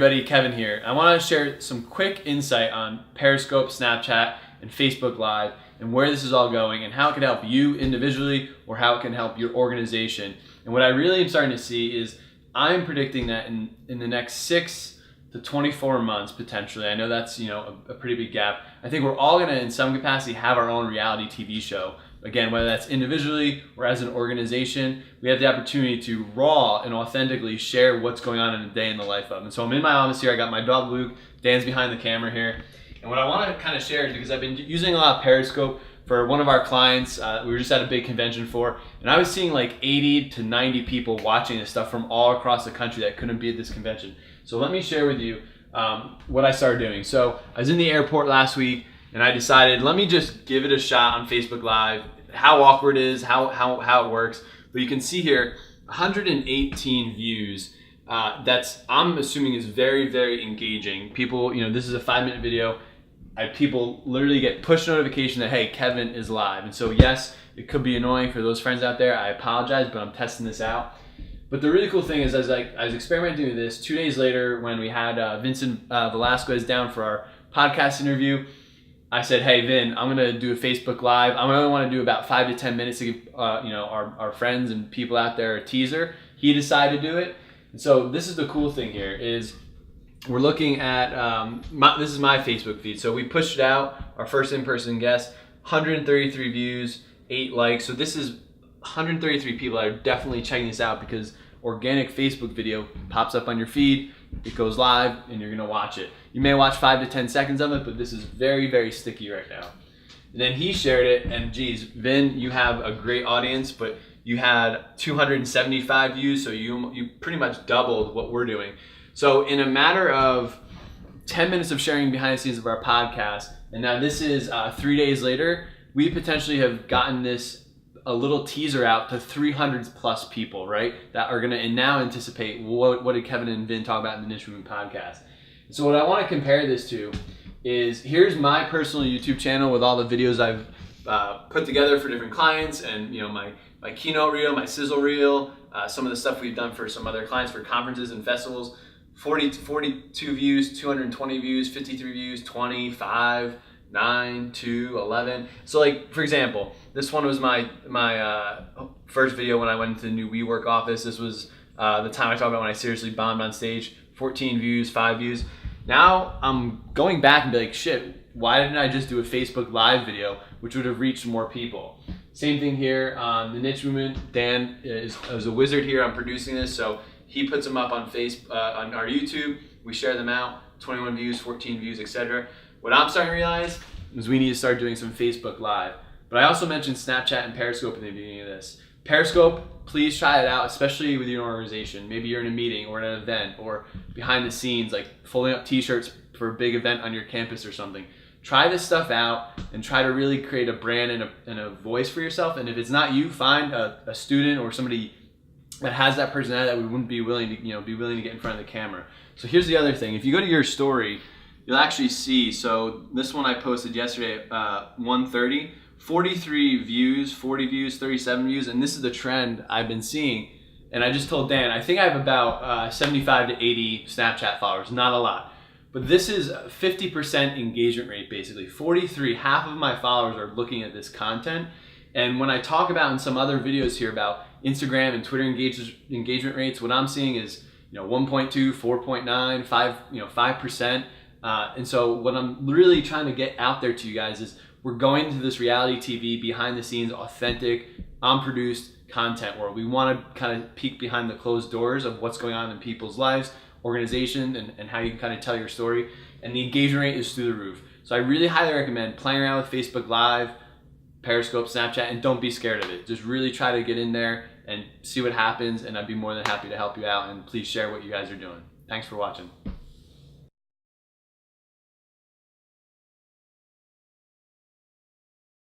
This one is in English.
everybody, Kevin here. I want to share some quick insight on Periscope, Snapchat, and Facebook Live and where this is all going and how it can help you individually or how it can help your organization. And what I really am starting to see is I'm predicting that in the next 6 to 24 months potentially, I know that's a pretty big gap, I think we're all going to in some capacity have our own reality TV show. Again, whether that's individually or as an organization, we have the opportunity to raw and authentically share what's going on in a day in the life of. And so I'm in my office here, I got my dog Luke, Dan's behind the camera here. And what I want to kind of share is because I've been using a lot of Periscope for one of our clients, we were just at a big convention for, and I was seeing like 80 to 90 people watching this stuff from all across the country that couldn't be at this convention. So let me share with you what I started doing. So I was in the airport last week, and I decided, let me just give it a shot on Facebook Live, how awkward it is, how it works. But you can see here, 118 views. That's, I'm assuming, is very, very engaging. People, this is a 5-minute video. People literally get push notification that, hey, Kevin is live. And so yes, it could be annoying for those friends out there. I apologize, but I'm testing this out. But the really cool thing is, as I was experimenting with this, 2 days later when we had Vincent Velasquez down for our podcast interview, I said, hey, Vin, I'm going to do a Facebook Live. I only want to do about 5 to 10 minutes to give our friends and people out there a teaser. He decided to do it. And so this is the cool thing here is we're looking at, this is my Facebook feed. So we pushed it out, our first in-person guest, 133 views, 8 likes. So this is 133 people that are definitely checking this out because organic Facebook video pops up on your feed, it goes live, and you're gonna watch it. You may watch 5 to 10 seconds of it, but this is very, very sticky right now. And then he shared it, and geez, Vin, you have a great audience, but you had 275 views, so you pretty much doubled what we're doing. So in a matter of 10 minutes of sharing behind the scenes of our podcast, and now this is 3 days later, we potentially have gotten this a little teaser out to 300 plus people, right? That are gonna now anticipate what did Kevin and Vin talk about in the Niche Movement podcast. So what I want to compare this to is, here's my personal YouTube channel with all the videos I've put together for different clients, and my keynote reel, my sizzle reel, some of the stuff we've done for some other clients for conferences and festivals. 42 views, 220 views, 53 views, 25, 9, 2, 11. So like, for example, this one was my first video when I went into the new WeWork office. This was the time I talked about when I seriously bombed on stage. 14 views, 5 views. Now I'm going back and be like, shit, why didn't I just do a Facebook Live video, which would have reached more people? Same thing here on the Niche Movement. Dan is a wizard here on producing this, so he puts them up on on our YouTube. We share them out, 21 views, 14 views, etc. What I'm starting to realize is we need to start doing some Facebook Live. But I also mentioned Snapchat and Periscope in the beginning of this. Periscope, please try it out, especially with your organization. Maybe you're in a meeting or at an event or behind the scenes, like folding up t-shirts for a big event on your campus or something. Try this stuff out and try to really create a brand and a voice for yourself. And if it's not you, find a student or somebody that has that personality that we wouldn't be willing to, get in front of the camera. So here's the other thing. If you go to your story, you'll actually see, so this one I posted yesterday at 1:30, 43 views, 40 views, 37 views, and this is the trend I've been seeing. And I just told Dan, I think I have about 75 to 80 Snapchat followers, not a lot. But this is a 50% engagement rate, basically. 43, half of my followers are looking at this content. And when I talk about in some other videos here about Instagram and Twitter engagement rates, what I'm seeing is 1.2, 4.9, 5%. And so what I'm really trying to get out there to you guys is we're going into this reality TV, behind the scenes, authentic, unproduced content where we want to kind of peek behind the closed doors of what's going on in people's lives, organization, and how you can kind of tell your story. And the engagement rate is through the roof. So I really highly recommend playing around with Facebook Live, Periscope, Snapchat, and don't be scared of it. Just really try to get in there and see what happens, and I'd be more than happy to help you out, and please share what you guys are doing. Thanks for watching.